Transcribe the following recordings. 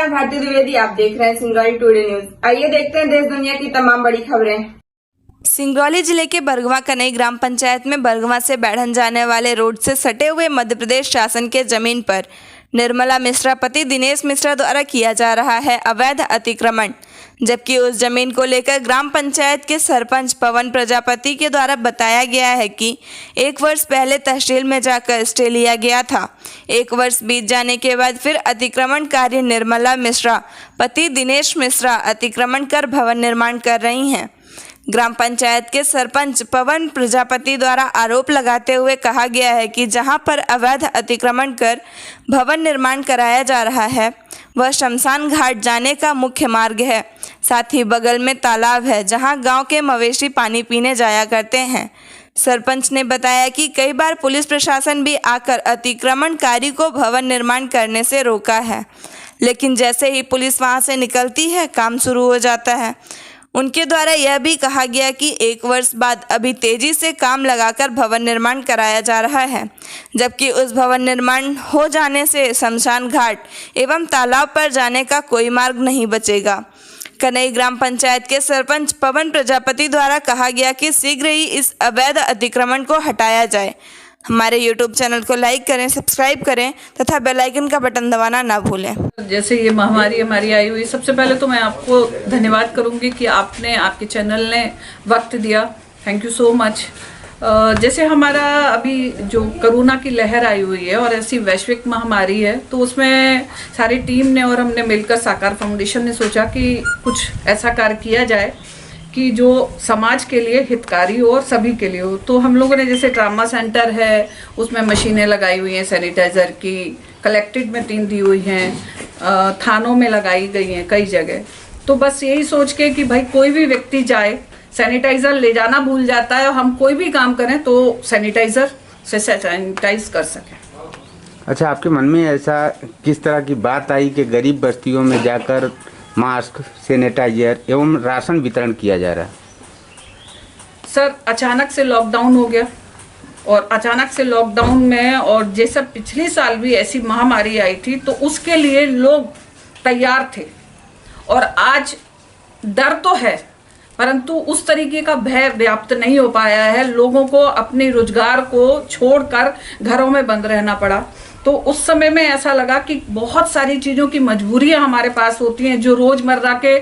नमस्कार, मैं भारती द्विवेदी। आप देख रहे हैं सिंगरौली टुडे न्यूज। आइए देखते हैं देश दुनिया की तमाम बड़ी खबरें। सिंगरौली जिले के बरगवा कनई ग्राम पंचायत में बरगवा से बैढ़न जाने वाले रोड से सटे हुए मध्य प्रदेश शासन के जमीन पर निर्मला मिश्रा पति दिनेश मिश्रा द्वारा किया जा रहा है अवैध अतिक्रमण, जबकि उस जमीन को लेकर ग्राम पंचायत के सरपंच पवन प्रजापति के द्वारा बताया गया है कि 1 वर्ष पहले तहसील में जाकर स्टे लिया गया था। 1 वर्ष बीत जाने के बाद फिर अतिक्रमण कार्य निर्मला मिश्रा पति दिनेश मिश्रा अतिक्रमण कर भवन निर्माण कर रही हैं। ग्राम पंचायत के सरपंच पवन प्रजापति द्वारा आरोप लगाते हुए कहा गया है कि जहां पर अवैध अतिक्रमण कर भवन निर्माण कराया जा रहा है वह शमशान घाट जाने का मुख्य मार्ग है। साथ ही बगल में तालाब है जहां गांव के मवेशी पानी पीने जाया करते हैं। सरपंच ने बताया कि कई बार पुलिस प्रशासन भी आकर अतिक्रमणकारी को भवन निर्माण करने से रोका है, लेकिन जैसे ही पुलिस वहां से निकलती है काम शुरू हो जाता है। उनके द्वारा यह भी कहा गया कि 1 वर्ष बाद अभी तेजी से काम लगाकर भवन निर्माण कराया जा रहा है, जबकि उस भवन निर्माण हो जाने से शमशान घाट एवं तालाब पर जाने का कोई मार्ग नहीं बचेगा। कनई ग्राम पंचायत के सरपंच पवन प्रजापति द्वारा कहा गया कि शीघ्र ही इस अवैध अतिक्रमण को हटाया जाए। हमारे YouTube चैनल को लाइक करें, सब्सक्राइब करें तथा बेल आइकन का बटन दबाना ना भूलें। जैसे ये महामारी हमारी आई हुई, सबसे पहले तो मैं आपको धन्यवाद करूंगी कि आपने आपके चैनल ने वक्त दिया। Thank you so much. जैसे हमारा अभी जो कोरोना की लहर आई हुई है और ऐसी वैश्विक महामारी है, तो उसमें सारी टीम ने और हमने मिलकर साकार फाउंडेशन ने सोचा कि कुछ ऐसा कार्य किया जाए कि जो समाज के लिए हितकारी हो और सभी के लिए हो। तो हम लोगों ने जैसे ट्रामा सेंटर है उसमें मशीनें लगाई हुई हैं सैनिटाइज़र की, कलेक्टेड में 3 दी हुई हैं, थानों में लगाई गई हैं कई जगह। तो बस यही सोच के कि भाई कोई भी व्यक्ति जाए, सैनिटाइज़र ले जाना भूल जाता है और हम कोई भी काम करें तो सैनिटाइज़र से सैनिटाइज कर सकें। अच्छा, आपके मन में ऐसा किस तरह की बात आई कि गरीब बस्तियों में जाकर मास्क, सैनिटाइजर एवं राशन वितरण किया जा रहा है? सर, अचानक से लॉकडाउन हो गया और अचानक से लॉकडाउन में, और जैसे पिछले साल भी ऐसी महामारी आई थी, तो उसके लिए लोग तैयार थे। और आज डर तो है परंतु उस तरीके का भय व्याप्त नहीं हो पाया है। लोगों को अपने रोजगार को छोड़कर घरों में बंद रहना पड़ा। तो उस समय में ऐसा लगा कि बहुत सारी चीज़ों की मजबूरियां हमारे पास होती हैं, जो रोज़मर्रा के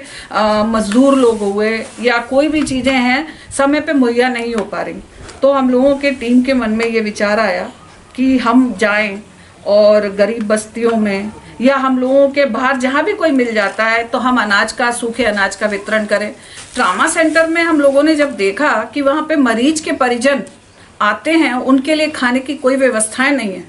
मजदूर लोग हुए या कोई भी चीज़ें हैं समय पे मुहैया नहीं हो पा रही। तो हम लोगों के टीम के मन में ये विचार आया कि हम जाएं और गरीब बस्तियों में या हम लोगों के बाहर जहाँ भी कोई मिल जाता है तो हम अनाज का, सूखे अनाज का वितरण करें। ट्रामा सेंटर में हम लोगों ने जब देखा कि वहाँ पे मरीज के परिजन आते हैं, उनके लिए खाने की कोई व्यवस्थाएं नहीं है,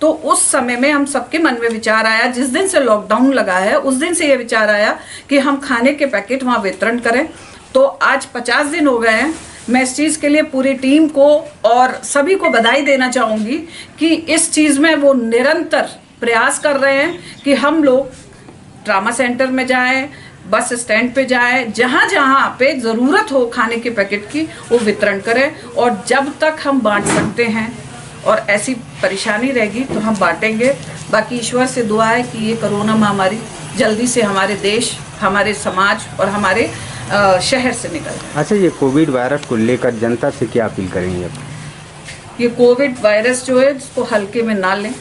तो उस समय में हम सबके मन में विचार आया, जिस दिन से लॉकडाउन लगा है उस दिन से ये विचार आया कि हम खाने के पैकेट वहाँ वितरण करें। तो आज 50 दिन हो गए हैं। मैं इस चीज़ के लिए पूरी टीम को और सभी को बधाई देना चाहूँगी कि इस चीज़ में वो निरंतर प्रयास कर रहे हैं कि हम लोग ट्रामा सेंटर में जाएं, बस स्टैंड पे जाएं, जहाँ जहाँ पे ज़रूरत हो खाने के पैकेट की वो वितरण करें। और जब तक हम बांट सकते हैं और ऐसी परेशानी रहेगी तो हम बांटेंगे। बाकी ईश्वर से दुआ है कि ये कोरोना महामारी जल्दी से हमारे देश, हमारे समाज और हमारे शहर से निकल जाए। अच्छा, ये कोविड वायरस को लेकर जनता से क्या अपील करेंगे? ये कोविड वायरस जो है इसको हल्के में ना लें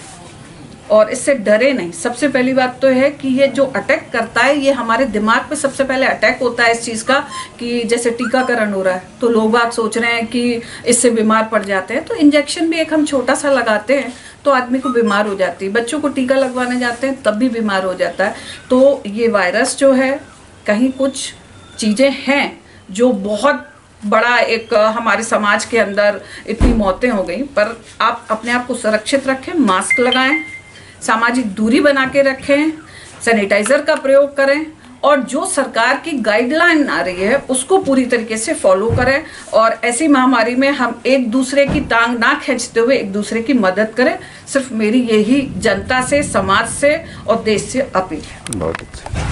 और इससे डरे नहीं। सबसे पहली बात तो है कि ये जो अटैक करता है ये हमारे दिमाग पे सबसे पहले अटैक होता है इस चीज़ का, कि जैसे टीकाकरण हो रहा है तो लोग बात सोच रहे हैं कि इससे बीमार पड़ जाते हैं। तो इंजेक्शन भी एक हम छोटा सा लगाते हैं तो आदमी को बीमार हो जाती है। बच्चों को टीका लगवाने जाते हैं तब भी बीमार हो जाता है। तो ये वायरस जो है, कहीं कुछ चीज़ें हैं जो बहुत बड़ा एक हमारे समाज के अंदर इतनी मौतें हो गई, पर आप अपने आप को सुरक्षित रखें, मास्क लगाएं, सामाजिक दूरी बना के रखें, सैनिटाइज़र का प्रयोग करें और जो सरकार की गाइडलाइन आ रही है उसको पूरी तरीके से फॉलो करें। और ऐसी महामारी में हम एक दूसरे की टांग ना खींचते हुए एक दूसरे की मदद करें। सिर्फ मेरी यही जनता से, समाज से और देश से अपील है। बहुत अच्छा।